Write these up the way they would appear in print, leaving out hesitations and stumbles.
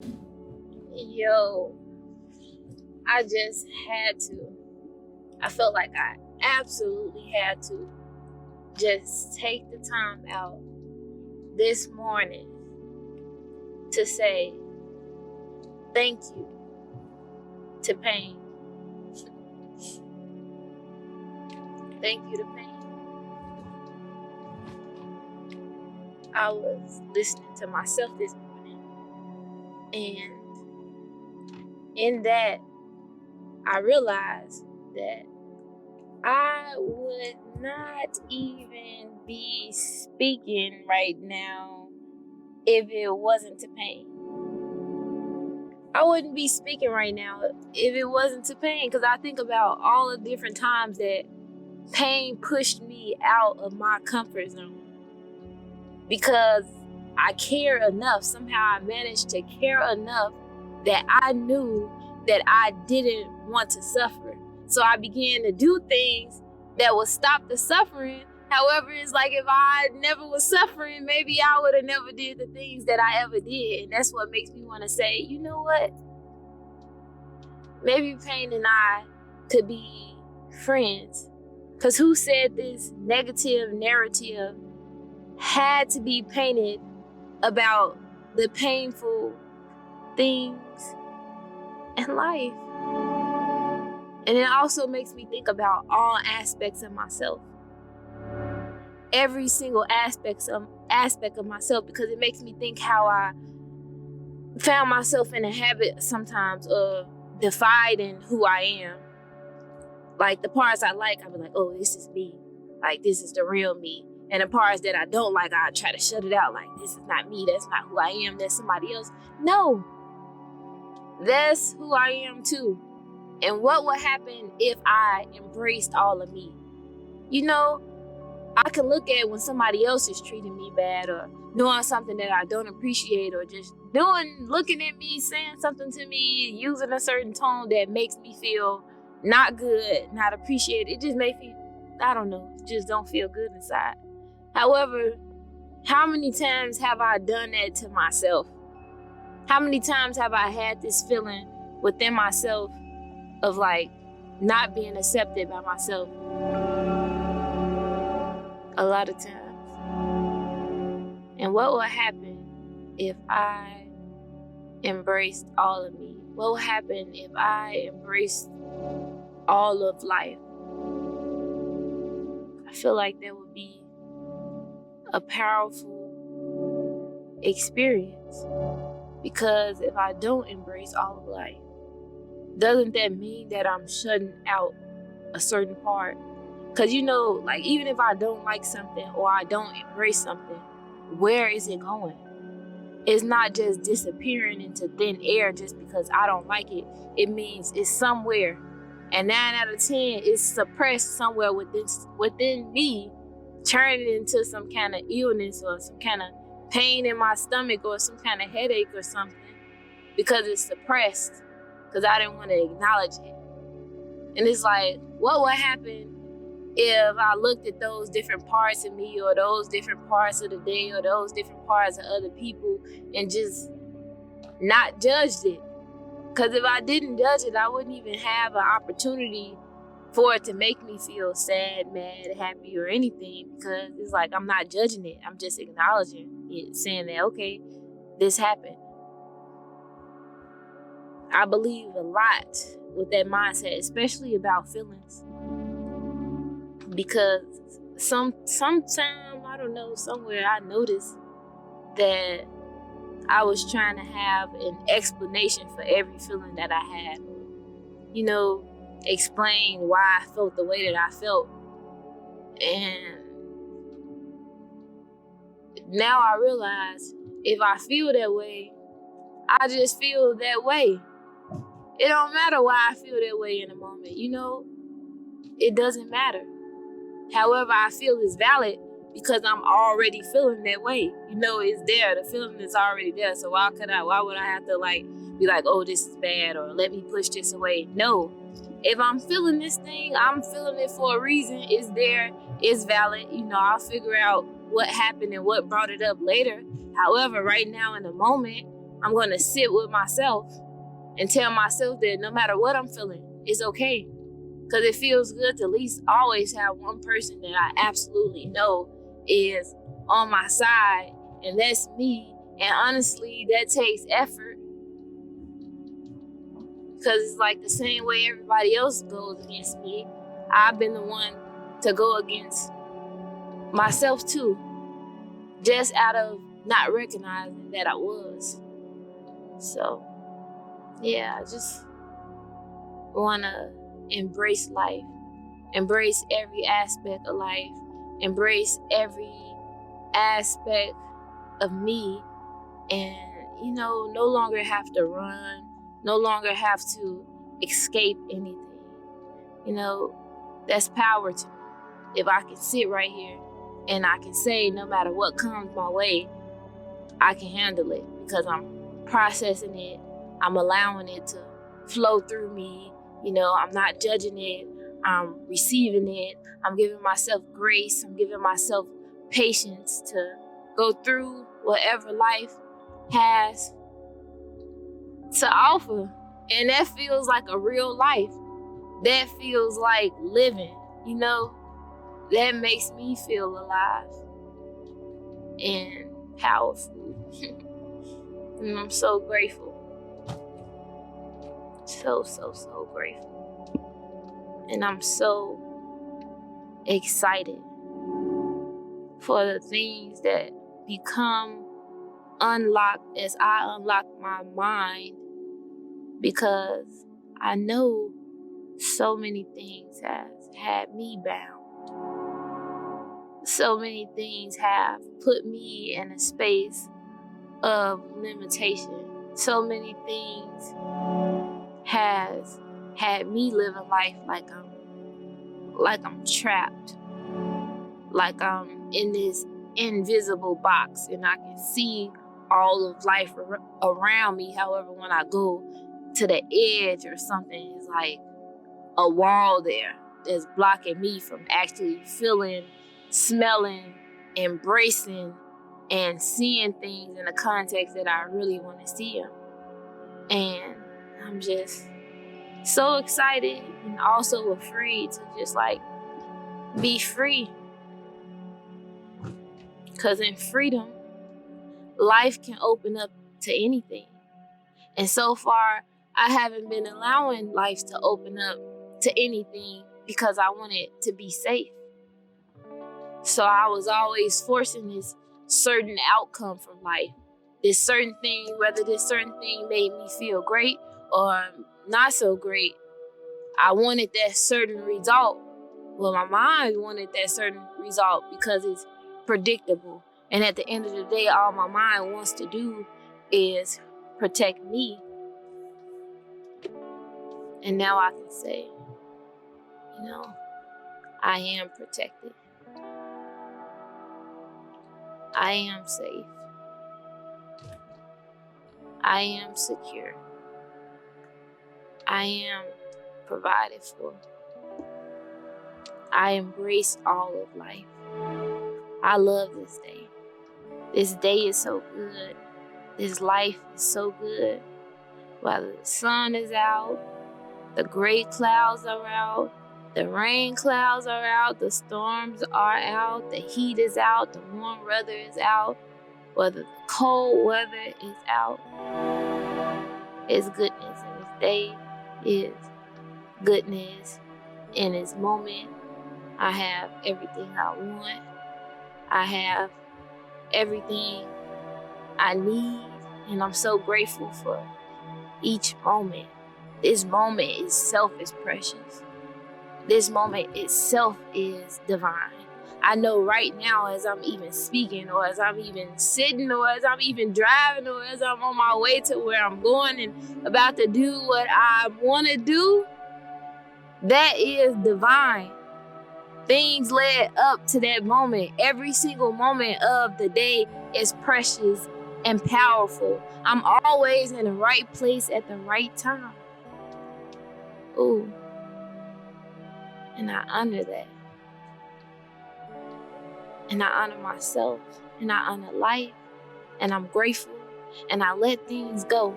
Yo, I just had to. I felt like I absolutely had to just take the time out this morning to say thank you to pain. Thank you to pain. I was listening to myself this morning, and in that, I realized that I would not even be speaking right now if it wasn't to pain. I wouldn't be speaking right now if it wasn't to pain, because I think about all the different times that pain pushed me out of my comfort zone. Because I care enough, somehow I managed to care enough that I knew that I didn't want to suffer. So I began to do things that would stop the suffering. However, it's like if I never was suffering, maybe I would have never did the things that I ever did. And that's what makes me want to say, you know what? Maybe pain and I could be friends. Because who said this negative narrative had to be painted about the painful things in life? And it also makes me think about all aspects of myself. Every single aspect of myself, because it makes me think how I found myself in a habit sometimes of dividing who I am. Like the parts I like, I'll be like, oh, this is me. Like, this is the real me. And the parts that I don't like, I try to shut it out. Like, this is not me. That's not who I am. That's somebody else. No, that's who I am too. And what would happen if I embraced all of me? You know, I can look at when somebody else is treating me bad or doing something that I don't appreciate, or just looking at me, saying something to me, using a certain tone that makes me feel not good, not appreciated. It just makes me, I don't know, just don't feel good inside. However, how many times have I done that to myself? How many times have I had this feeling within myself of like not being accepted by myself? A lot of times. And what would happen if I embraced all of me? What would happen if I embraced all of life? I feel like there would be a powerful experience. Because if I don't embrace all of life, doesn't that mean that I'm shutting out a certain part? Because, you know, like, even if I don't like something or I don't embrace something, where is it going? It's not just disappearing into thin air just because I don't like it. It means it's somewhere. And 9 out of 10 is suppressed somewhere within me, turning into some kind of illness or some kind of pain in my stomach or some kind of headache or something, because it's suppressed, because I didn't want to acknowledge it. And it's like, what would happen if I looked at those different parts of me, or those different parts of the day, or those different parts of other people, and just not judged it? Because if I didn't judge it, I wouldn't even have an opportunity for it to make me feel sad, mad, happy, or anything, because it's like I'm not judging it. I'm just acknowledging it, saying that, okay, this happened. I believe a lot with that mindset, especially about feelings. Because sometime, I don't know, somewhere I noticed that I was trying to have an explanation for every feeling that I had. You know, explain why I felt the way that I felt. And now I realize if I feel that way, I just feel that way. It don't matter why I feel that way in a moment, you know? It doesn't matter. However I feel is valid because I'm already feeling that way. You know, it's there. The feeling is already there. So why would I have to be like, oh, this is bad, or let me push this away? No. If I'm feeling this thing, I'm feeling it for a reason. It's there. It's valid. You know, I'll figure out what happened and what brought it up later. However, right now in the moment, I'm going to sit with myself and tell myself that no matter what I'm feeling, it's okay. Because it feels good to at least always have one person that I absolutely know is on my side, and that's me. And honestly, that takes effort, because it's like the same way everybody else goes against me, I've been the one to go against myself too, just out of not recognizing that I was. So, yeah, I just want to embrace life, embrace every aspect of life, embrace every aspect of me, and, no longer have to run, no longer have to escape anything. That's power to me. If I can sit right here and I can say no matter what comes my way, I can handle it because I'm processing it. I'm allowing it to flow through me. I'm not judging it. I'm receiving it. I'm giving myself grace. I'm giving myself patience to go through whatever life has to offer. And that feels like a real life. That feels like living, that makes me feel alive and powerful. And I'm so grateful. So, so, so grateful. And I'm so excited for the things that become unlocked as I unlock my mind, because I know so many things have had me bound. So many things have put me in a space of limitation. So many things has had me living life like I'm trapped, like I'm in this invisible box and I can see all of life around me. However, when I go to the edge or something, it's like a wall there that's blocking me from actually feeling, smelling, embracing, and seeing things in the context that I really want to see them. And I'm just so excited and also afraid to just be free. Because in freedom, life can open up to anything. And so far, I haven't been allowing life to open up to anything because I wanted to be safe. So I was always forcing this certain outcome from life. This certain thing, whether this certain thing made me feel great or not so great, I wanted that certain result. Well, my mind wanted that certain result because it's predictable. And at the end of the day, all my mind wants to do is protect me. And now I can say, I am protected. I am safe. I am secure. I am provided for. I embrace all of life. I love this day. This day is so good. This life is so good. Whether the sun is out, the gray clouds are out, the rain clouds are out, the storms are out, the heat is out, the warm weather is out, whether the cold weather is out. It's goodness, and this day is goodness. In this moment, I have everything I want. I have everything I need, and I'm so grateful for each moment. This moment itself is precious. This moment itself is divine. I know right now, as I'm even speaking, or as I'm even sitting, or as I'm even driving, or as I'm on my way to where I'm going and about to do what I want to do, that is divine. Things led up to that moment. Every single moment of the day is precious and powerful. I'm always in the right place at the right time. Ooh. And I honor that. And I honor myself. And I honor life. And I'm grateful. and I let things go.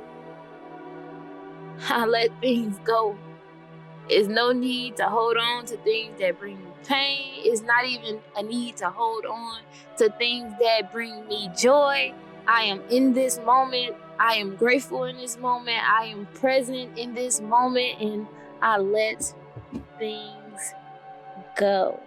I let things go. There's no need to hold on to things that bring me pain. It's not even a need to hold on to things that bring me joy. I am in this moment. I am grateful in this moment. I am present in this moment, and I let things go.